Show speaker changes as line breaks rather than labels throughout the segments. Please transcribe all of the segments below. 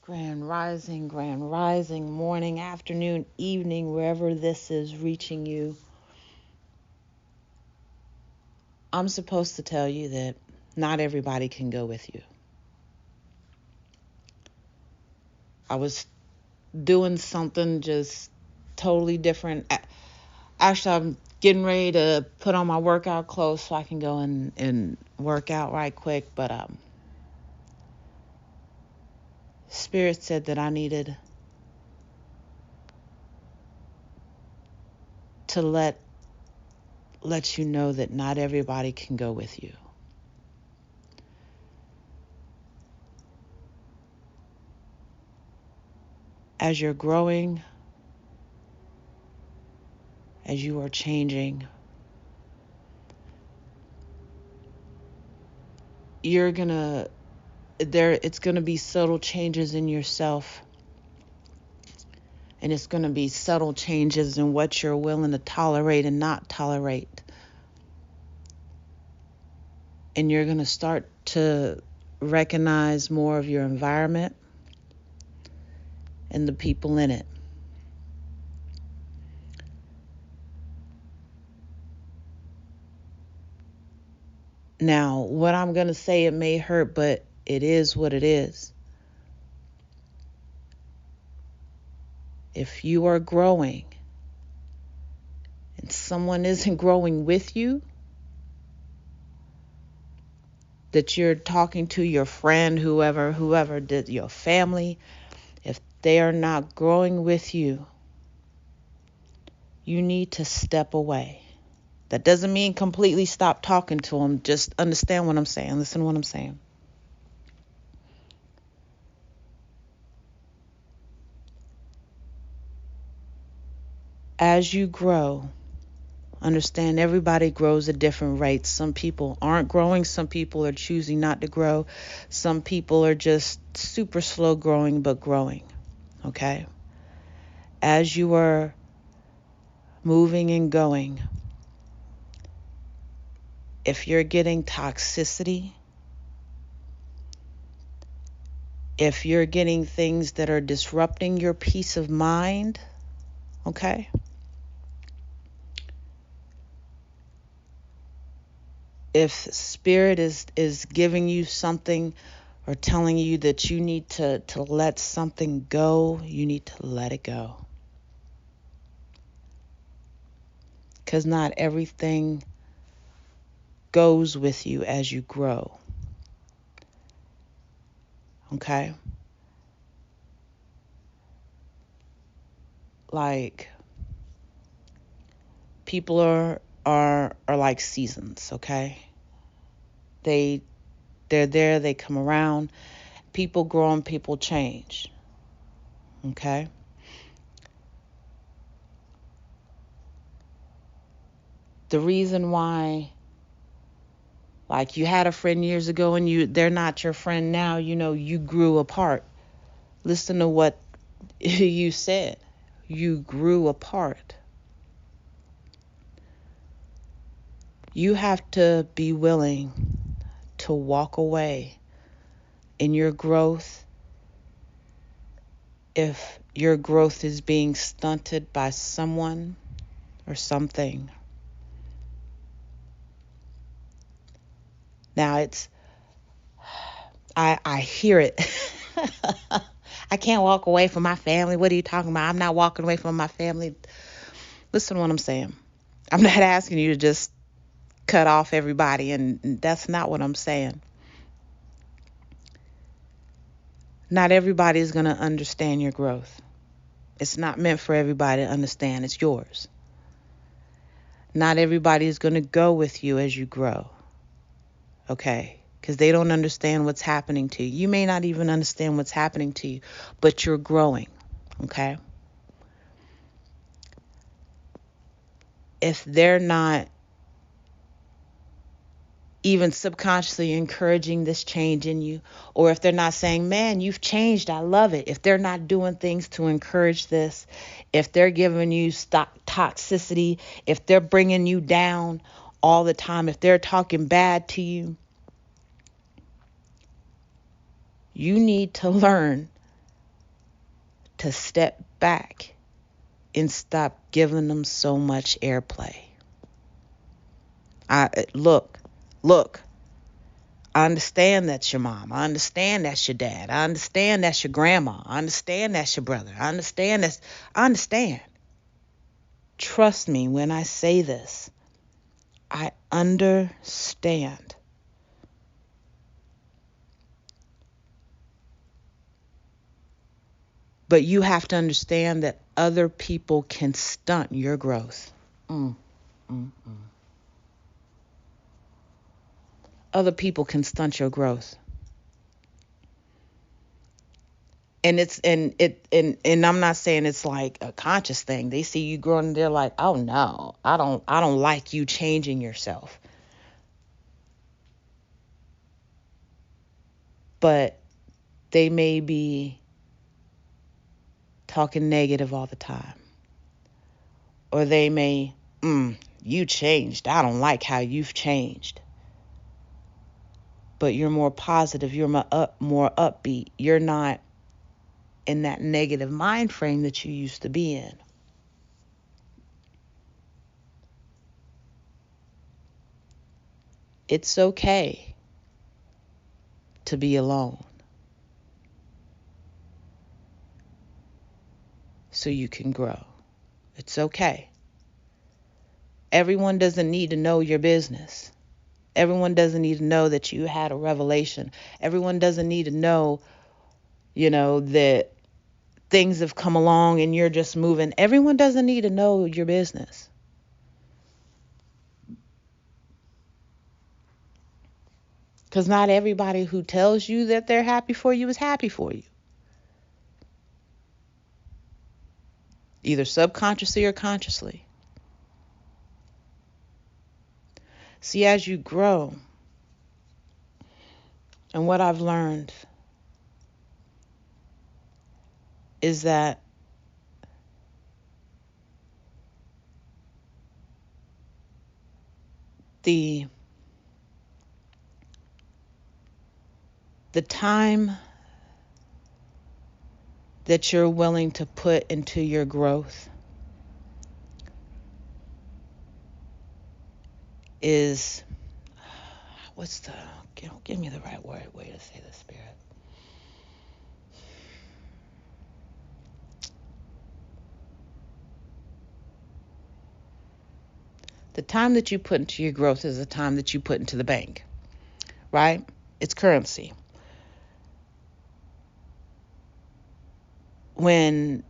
Grand rising, morning, afternoon, evening, wherever this is reaching you. I'm supposed to tell you that not everybody can go with you. I was doing something just totally different. Actually, I'm getting ready to put on my workout clothes so I can go and work out right quick. But Spirit said that I needed to let you know that not everybody can go with you. As you're growing, as you are changing, it's gonna be subtle changes in yourself, and it's gonna be subtle changes in what you're willing to tolerate and not tolerate. And you're gonna start to recognize more of your environment and the people in it. Now, what I'm gonna say, it may hurt, but it is what it is. If you are growing and someone isn't growing with you, that you're talking to your friend, whoever did your family, if they are not growing with you, you need to step away. That doesn't mean completely stop talking to them. Just understand what I'm saying. Listen to what I'm saying. As you grow, understand everybody grows at different rates. Some people aren't growing. Some people are choosing not to grow. Some people are just super slow growing, but growing. Okay? As you are moving and going, if you're getting toxicity, if you're getting things that are disrupting your peace of mind, okay? If spirit is giving you something or telling you that you need to let something go, you need to let it go. Because not everything goes with you as you grow. Okay? Like, people are like seasons, okay? They're there, they come around. People grow and people change. Okay? The reason why, like, you had a friend years ago and they're not your friend now, you grew apart. Listen to what you said. You grew apart. You have to be willing to walk away in your growth if your growth is being stunted by someone or something. Now I hear it. I can't walk away from my family. What are you talking about? I'm not walking away from my family. Listen to what I'm saying. I'm not asking you to just cut off everybody, and that's not what I'm saying. Not everybody is going to understand your growth. It's not meant for everybody to understand. It's yours. Not everybody is going to go with you as you grow. Okay? Because they don't understand what's happening to you. You may not even understand what's happening to you, but you're growing. Okay? If they're not even subconsciously encouraging this change in you, or if they're not saying, man, you've changed, I love it. If they're not doing things to encourage this, if they're giving you toxicity, if they're bringing you down all the time, if they're talking bad to you, you need to learn to step back and stop giving them so much airplay. Look, I understand that's your mom. I understand that's your dad. I understand that's your grandma. I understand that's your brother. I understand. Trust me when I say this. I understand. But you have to understand that other people can stunt your growth. Other people can stunt your growth. And I'm not saying it's like a conscious thing. They see you growing and they're like, "Oh no, I don't like you changing yourself." But they may be talking negative all the time. Or they may, you changed. I don't like how you've changed. But you're more positive. You're more upbeat. You're not in that negative mind frame that you used to be in. It's okay to be alone. So you can grow. It's okay. Everyone doesn't need to know your business. Everyone doesn't need to know that you had a revelation. Everyone doesn't need to know, that things have come along and you're just moving. Everyone doesn't need to know your business. Because not everybody who tells you that they're happy for you is happy for you. Either subconsciously or consciously. See, as you grow, and what I've learned is that the time that you're willing to put into your growth is, give me the right way to say this, Spirit. The time that you put into your growth is the time that you put into the bank, right? It's currency. When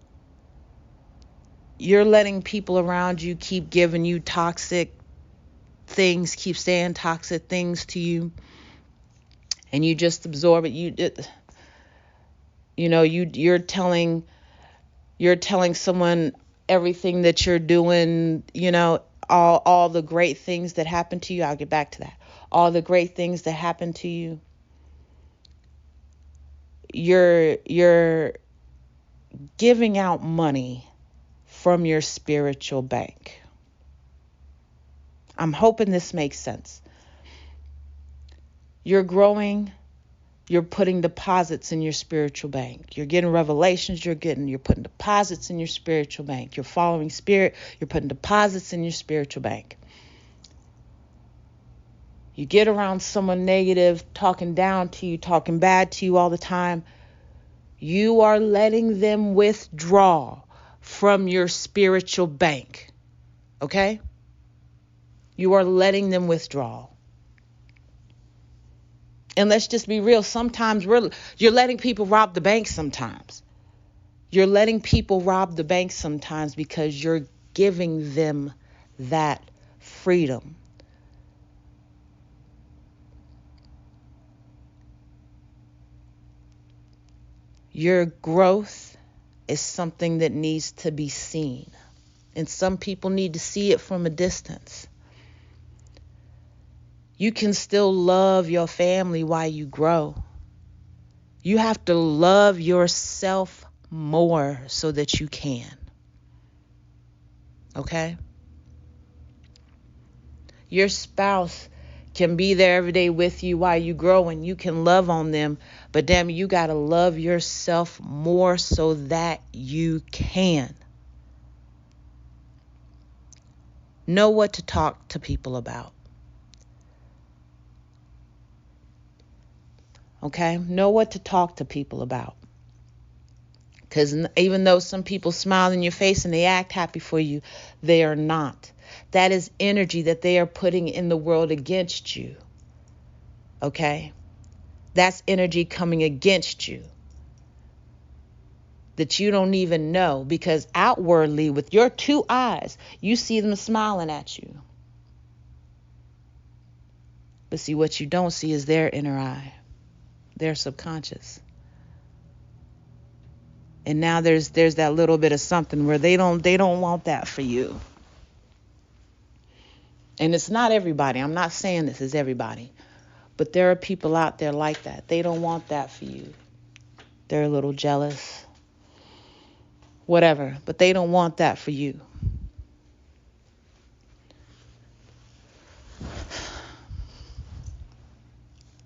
you're letting people around you keep giving you toxic things, keep saying toxic things to you, and you just absorb it, you're telling someone everything that you're doing, all the great things that happen to you. I'll get back to that. All the great things that happen to you. You're giving out money from your spiritual bank. I'm hoping this makes sense. You're growing, you're putting deposits in your spiritual bank. You're getting revelations, you're putting deposits in your spiritual bank. You're following spirit, you're putting deposits in your spiritual bank. You get around someone negative, talking down to you, talking bad to you all the time. You are letting them withdraw from your spiritual bank. Okay? You are letting them withdraw. And let's just be real. Sometimes you're letting people rob the bank sometimes. You're letting people rob the bank sometimes because you're giving them that freedom. Your growth is something that needs to be seen. And some people need to see it from a distance. You can still love your family while you grow. You have to love yourself more so that you can. Okay? Your spouse can be there every day with you while you grow, and you can love on them. But damn, you got to love yourself more so that you can know what to talk to people about. Okay? Know what to talk to people about. Because even though some people smile in your face and they act happy for you, they are not. That is energy that they are putting in the world against you. Okay? That's energy coming against you that you don't even know, because outwardly, with your two eyes, you see them smiling at you. But see, what you don't see is their inner eye, their subconscious. And now there's that little bit of something where they don't want that for you. And it's not everybody. I'm not saying this is everybody. But there are people out there like that. They don't want that for you. They're a little jealous. Whatever. But they don't want that for you.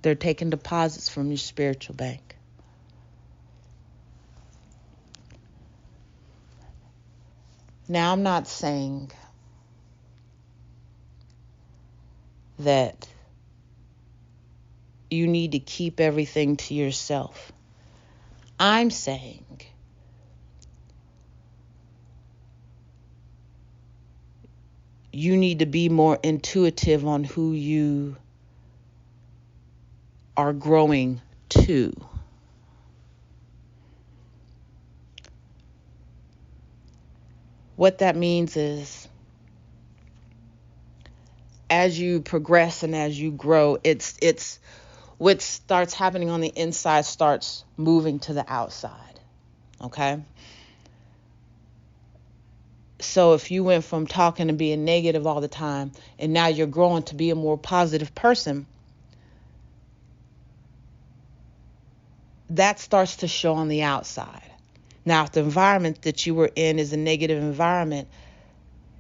They're taking deposits from your spiritual bank. Now, I'm not saying that you need to keep everything to yourself. I'm saying you need to be more intuitive on who you are growing to. What that means is, as you progress and as you grow, it's what starts happening on the inside starts moving to the outside. Okay? So if you went from talking and being negative all the time, and now you're growing to be a more positive person, that starts to show on the outside. Now, if the environment that you were in is a negative environment,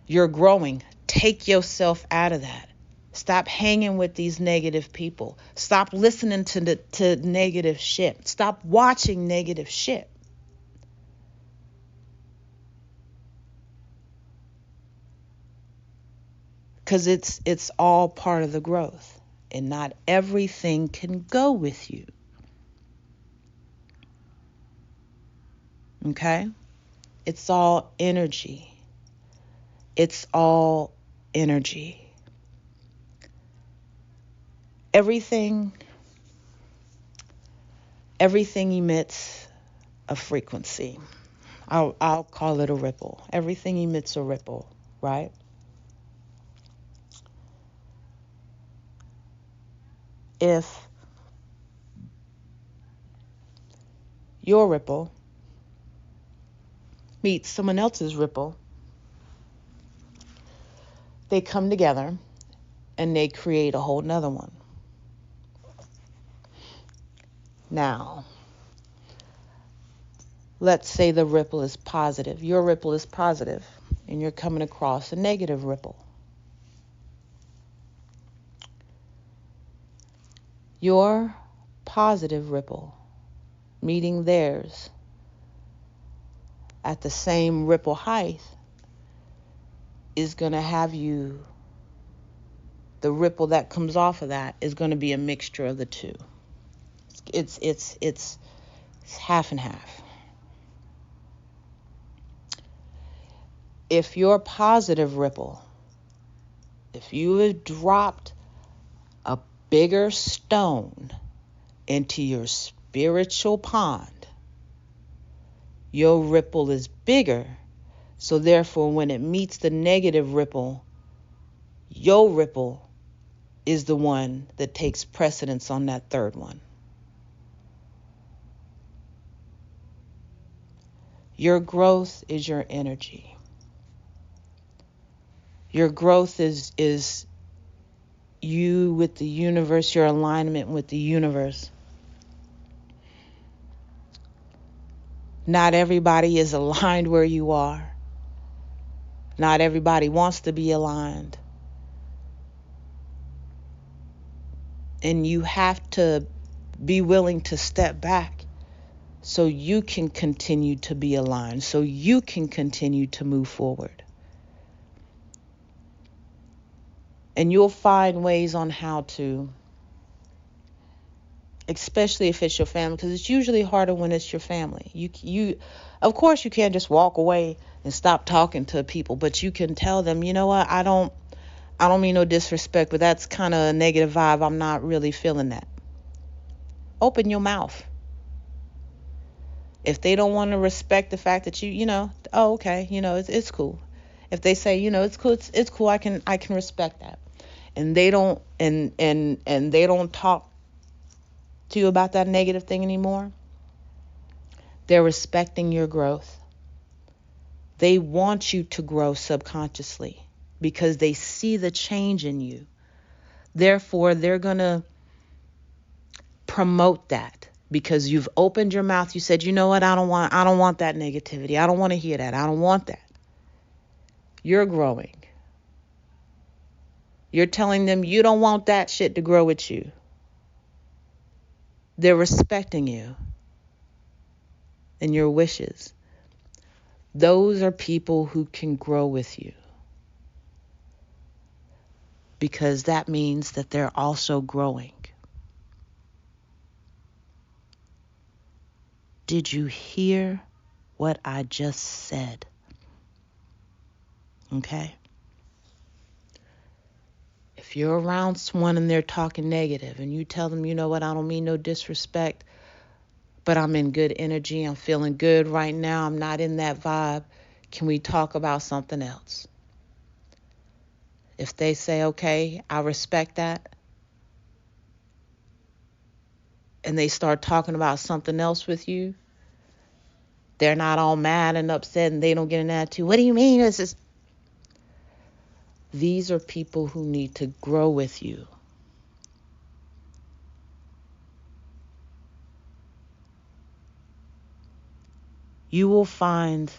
you're growing. Take yourself out of that. Stop hanging with these negative people. Stop listening to negative shit. Stop watching negative shit. Because it's all part of the growth. And not everything can go with you. Okay? It's all energy. It's all energy. Everything emits a frequency. I'll call it a ripple. Everything emits a ripple, right? If your ripple meets someone else's ripple, they come together and they create a whole nother one. Now, let's say the ripple is positive. Your ripple is positive, and you're coming across a negative ripple. Your positive ripple meeting theirs at the same ripple height is going to have you, the ripple that comes off of that is going to be a mixture of the two. It's half and half. If your positive ripple, if you have dropped a bigger stone into your spiritual pond, your ripple is bigger. So therefore, when it meets the negative ripple, your ripple is the one that takes precedence on that third one. Your growth is your energy. Your growth is you with the universe, your alignment with the universe. Not everybody is aligned where you are. Not everybody wants to be aligned. And you have to be willing to step back so you can continue to be aligned, so you can continue to move forward. And you'll find ways on how to, especially if it's your family, because it's usually harder when it's your family. You, of course, you can't just walk away and stop talking to people, but you can tell them, you know what, I don't mean no disrespect, but that's kind of a negative vibe. I'm not really feeling that. Open your mouth. If they don't want to respect the fact that oh, okay, it's cool. If they say, it's cool, it's cool, I can respect that. And they don't and they don't talk to you about that negative thing anymore, they're respecting your growth. They want you to grow subconsciously because they see the change in you. Therefore, they're going to promote that because you've opened your mouth. You said, you know what? I don't want that negativity. I don't want to hear that. I don't want that. You're growing. You're telling them you don't want that shit to grow with you. They're respecting you and your wishes. Those are people who can grow with you because that means that they're also growing. Did you hear what I just said? Okay? If you're around someone and they're talking negative and you tell them, you know what, I don't mean no disrespect, but I'm in good energy. I'm feeling good right now. I'm not in that vibe. Can we talk about something else? If they say, okay, I respect that, and they start talking about something else with you, they're not all mad and upset and they don't get an attitude. What do you mean? These are people who need to grow with you. You will find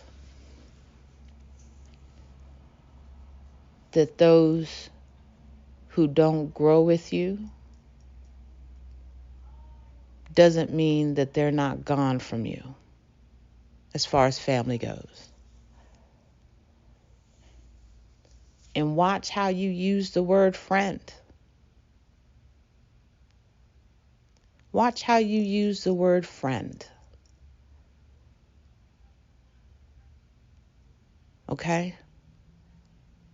that those who don't grow with you doesn't mean that they're not gone from you as far as family goes. And watch how you use the word friend. Watch how you use the word friend. Okay?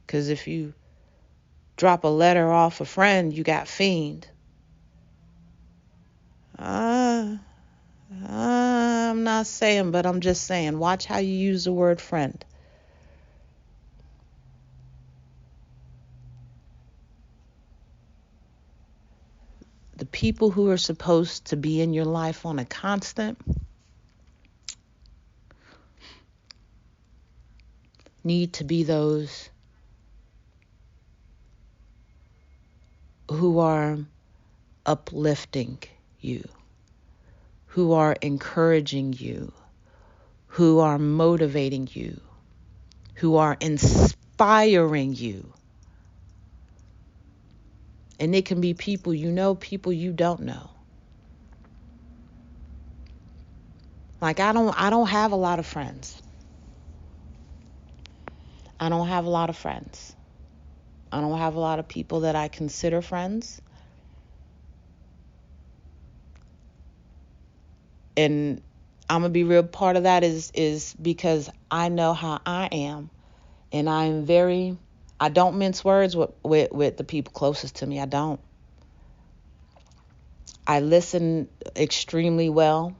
Because if you drop a letter off a friend, you got fiend. I'm not saying, but I'm just saying, watch how you use the word friend. The people who are supposed to be in your life on a constant need to be those who are uplifting you, who are encouraging you, who are motivating you, who are inspiring you. And it can be people you know, people you don't know. Like I don't have a lot of friends. I don't have a lot of friends. I don't have a lot of people that I consider friends. And I'm going to be real, part of that is because I know how I am. And I don't mince words with the people closest to me. I don't. I listen extremely well.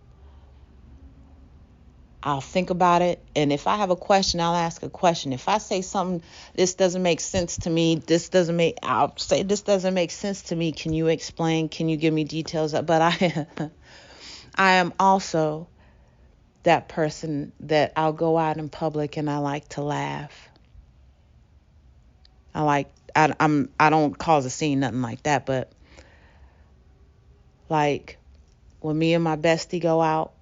I'll think about it. And if I have a question, I'll ask a question. If I say something, this doesn't make sense to me, I'll say, this doesn't make sense to me. Can you explain? Can you give me details? But I am also that person that I'll go out in public and I like to laugh. I don't cause a scene, nothing like that, but like when me and my bestie go out,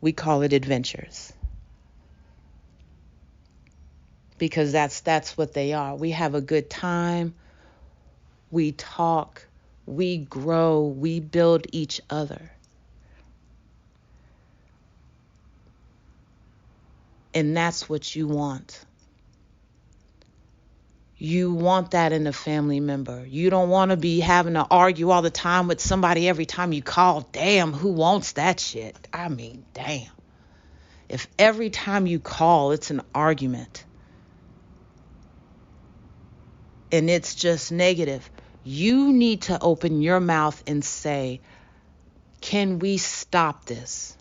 we call it adventures. Because that's what they are. We have a good time. We talk. We grow, we build each other. And that's what you want. You want that in a family member. You don't want to be having to argue all the time with somebody every time you call. Damn, who wants that shit? I mean, damn. If every time you call, it's an argument and it's just negative, you need to open your mouth and say, can we stop this?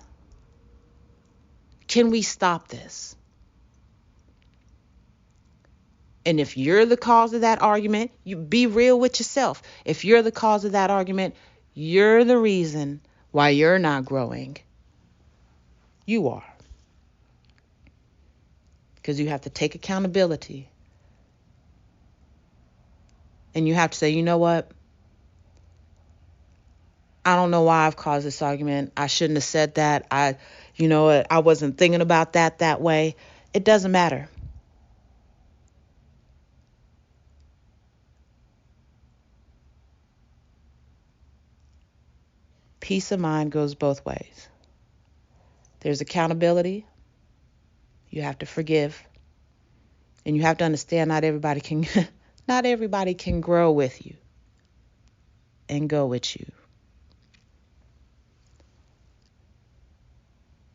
Can we stop this? And if you're the cause of that argument, you be real with yourself. If you're the cause of that argument, you're the reason why you're not growing. You are. Because you have to take accountability. And you have to say, you know what? I don't know why I've caused this argument. I shouldn't have said that. I wasn't thinking about that way. It doesn't matter. Peace of mind goes both ways. There's accountability. You have to forgive. And you have to understand not everybody can grow with you and go with you.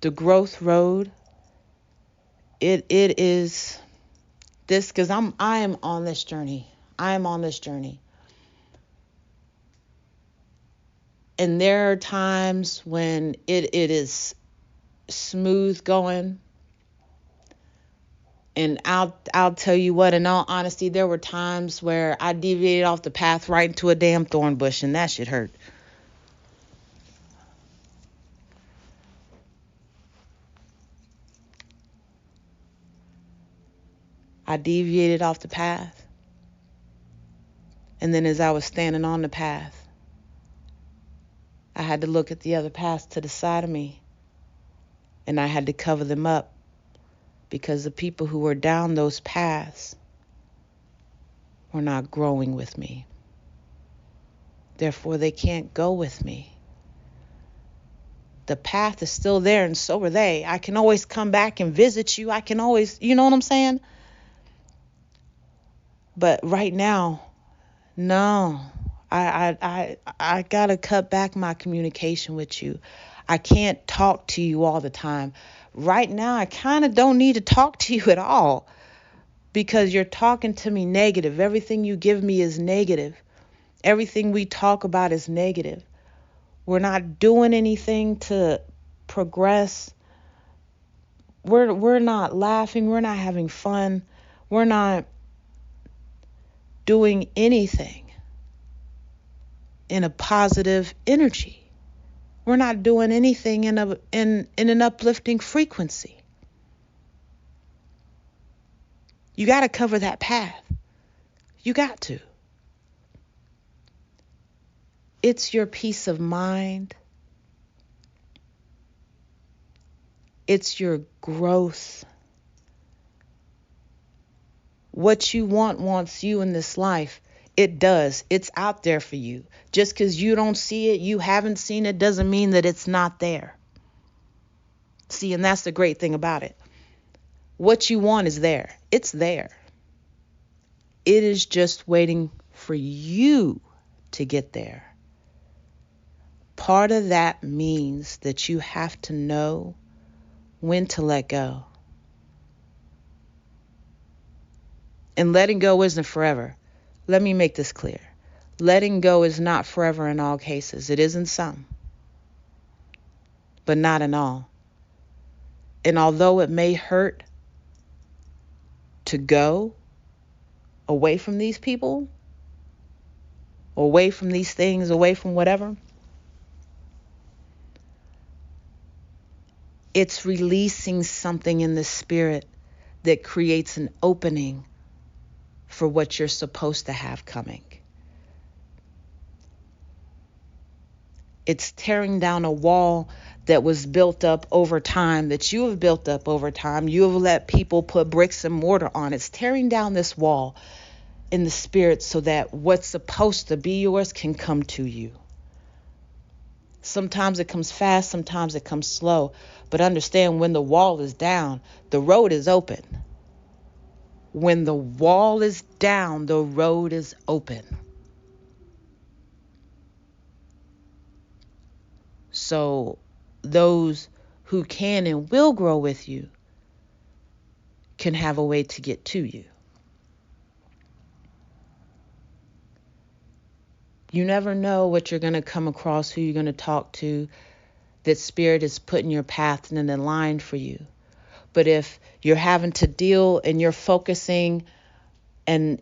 The growth road, it is this, because I am on this journey. I am on this journey. And there are times when it is smooth going. And I'll tell you what, in all honesty, there were times where I deviated off the path right into a damn thorn bush, and that shit hurt. I deviated off the path. And then as I was standing on the path, I had to look at the other paths to the side of me. And I had to cover them up, because the people who were down those paths were not growing with me. Therefore, they can't go with me. The path is still there, and so are they. I can always come back and visit you. I can always, you know what I'm saying? But right now, no. I gotta cut back my communication with you. I can't talk to you all the time. Right now, I kind of don't need to talk to you at all, because you're talking to me negative. Everything you give me is negative. Everything we talk about is negative. We're not doing anything to progress. We're not laughing. We're not having fun. We're not doing anything in a positive energy. We're not doing anything in an uplifting frequency. You got to cover that path. You got to. It's your peace of mind. It's your growth. What you want wants you in this life. It does. It's out there for you. Just because you don't see it, you haven't seen it, doesn't mean that it's not there. See, and that's the great thing about it. What you want is there. It's there. It is just waiting for you to get there. Part of that means that you have to know when to let go. And letting go isn't forever. Let me make this clear. Letting go is not forever in all cases. It is in some, but not in all. And although it may hurt to go away from these people, away from these things, away from whatever, it's releasing something in the spirit that creates an opening for what you're supposed to have coming. It's tearing down a wall that was built up over time, that you have built up over time. You have let people put bricks and mortar on. It's tearing down this wall in the spirit so that what's supposed to be yours can come to you. Sometimes it comes fast, sometimes it comes slow. But understand, when the wall is down, the road is open. When the wall is down, the road is open. So those who can and will grow with you can have a way to get to you. You never know what you're going to come across, who you're going to talk to, that spirit is putting your path and in line for you. But if you're having to deal and you're focusing and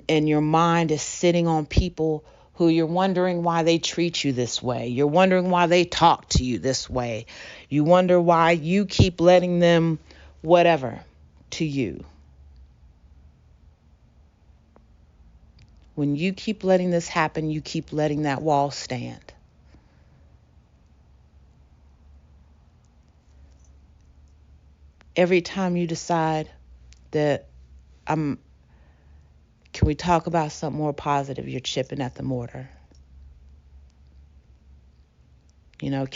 your mind is sitting on people who you're wondering why they treat you this way, you're wondering why they talk to you this way, you wonder why you keep letting them whatever to you. When you keep letting this happen, you keep letting that wall stand. Every time you decide that can we talk about something more positive, you're chipping at the mortar. You know,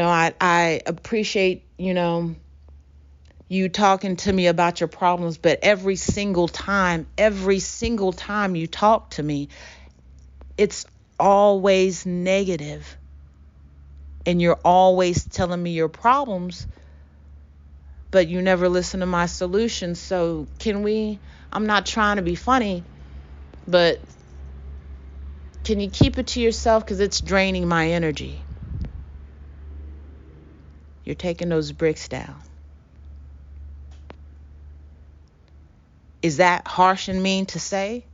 I appreciate, you talking to me about your problems, but every single time you talk to me, it's always negative. And you're always telling me your problems, but you never listen to my solutions. So I'm not trying to be funny, but can you keep it to yourself? Because it's draining my energy. You're taking those bricks down. Is that harsh and mean to say?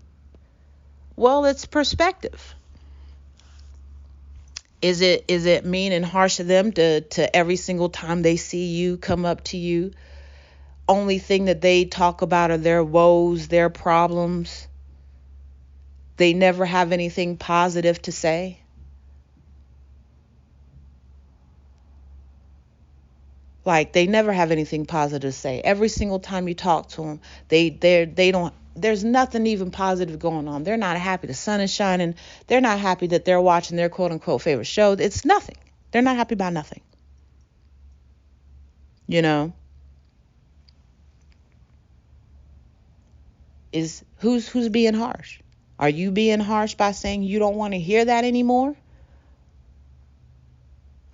Well, it's perspective. Is it mean and harsh to them to every single time they see you come up to you, only thing that they talk about are their woes, their problems? They never have anything positive to say? Like, they never have anything positive to say. Every single time you talk to them, they don't. There's nothing even positive going on. They're not happy the sun is shining. They're not happy that they're watching their quote unquote favorite show. It's nothing. They're not happy about nothing. You know? Who's being harsh? Are you being harsh by saying you don't want to hear that anymore?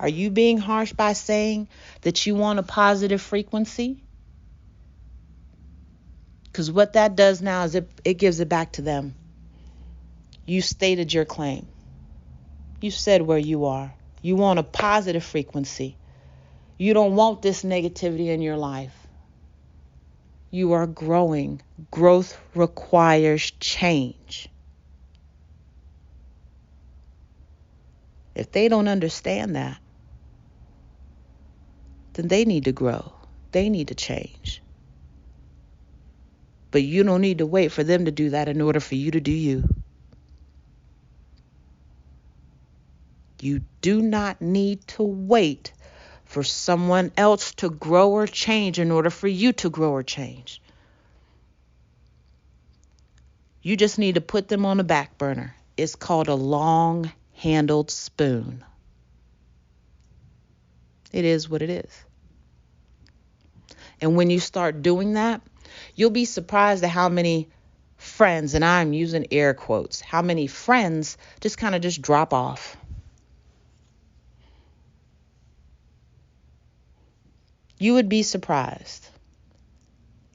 Are you being harsh by saying that you want a positive frequency? Because what that does now is it gives it back to them. You stated your claim. You said where you are. You want a positive frequency. You don't want this negativity in your life. You are growing. Growth requires change. If they don't understand that, then they need to grow. They need to change. But you don't need to wait for them to do that in order for you to do you. You do not need to wait for someone else to grow or change in order for you to grow or change. You just need to put them on the back burner. It's called a long-handled spoon. It is what it is. And when you start doing that, you'll be surprised at how many friends, and I'm using air quotes, how many friends just kind of just drop off. You would be surprised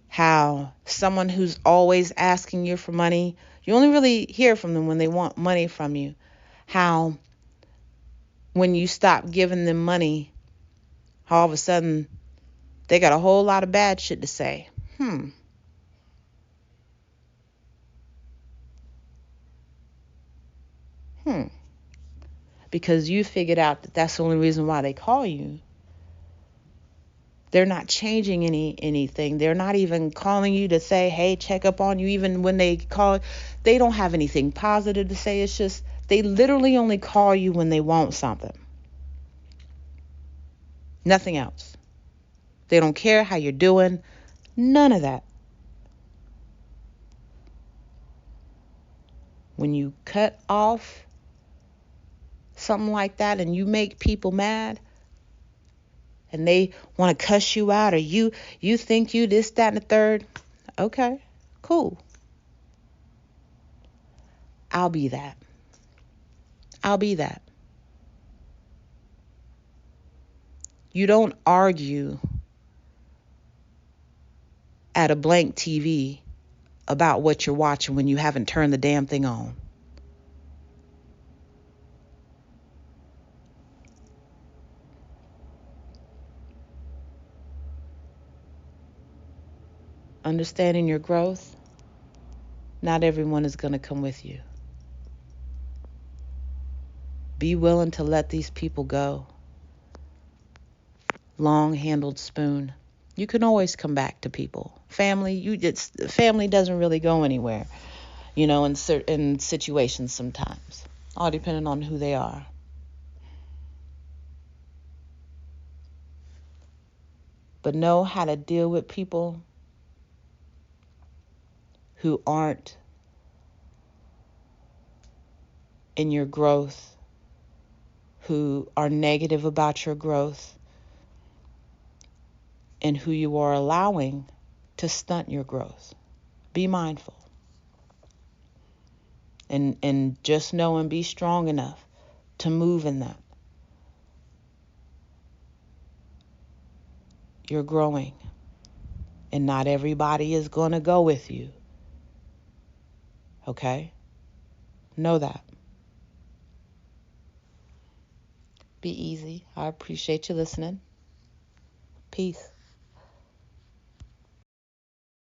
how someone who's always asking you for money, you only really hear from them when they want money from you. How when you stop giving them money, all of a sudden they got a whole lot of bad shit to say. Because you figured out that that's the only reason why they call you. They're not changing anything. They're not even calling you to say, hey, check up on you. Even when they call, they don't have anything positive to say. It's just they literally only call you when they want something. Nothing else. They don't care how you're doing. None of that. When you cut off something like that and you make people mad and they want to cuss you out, or you think you this, that, and the third, okay, cool. I'll be that. I'll be that. You don't argue at a blank TV about what you're watching when you haven't turned the damn thing on. Understanding your growth, not everyone is going to come with you. Be willing to let these people go. Long-handled spoon. You can always come back to people. Family doesn't really go anywhere, in certain situations sometimes, all depending on who they are. But know how to deal with people who aren't in your growth, who are negative about your growth, and who you are allowing to stunt your growth. Be mindful. And just know and be strong enough to move in that. You're growing. And not everybody is going to go with you. Okay? Know that. Be easy. I appreciate you listening. Peace.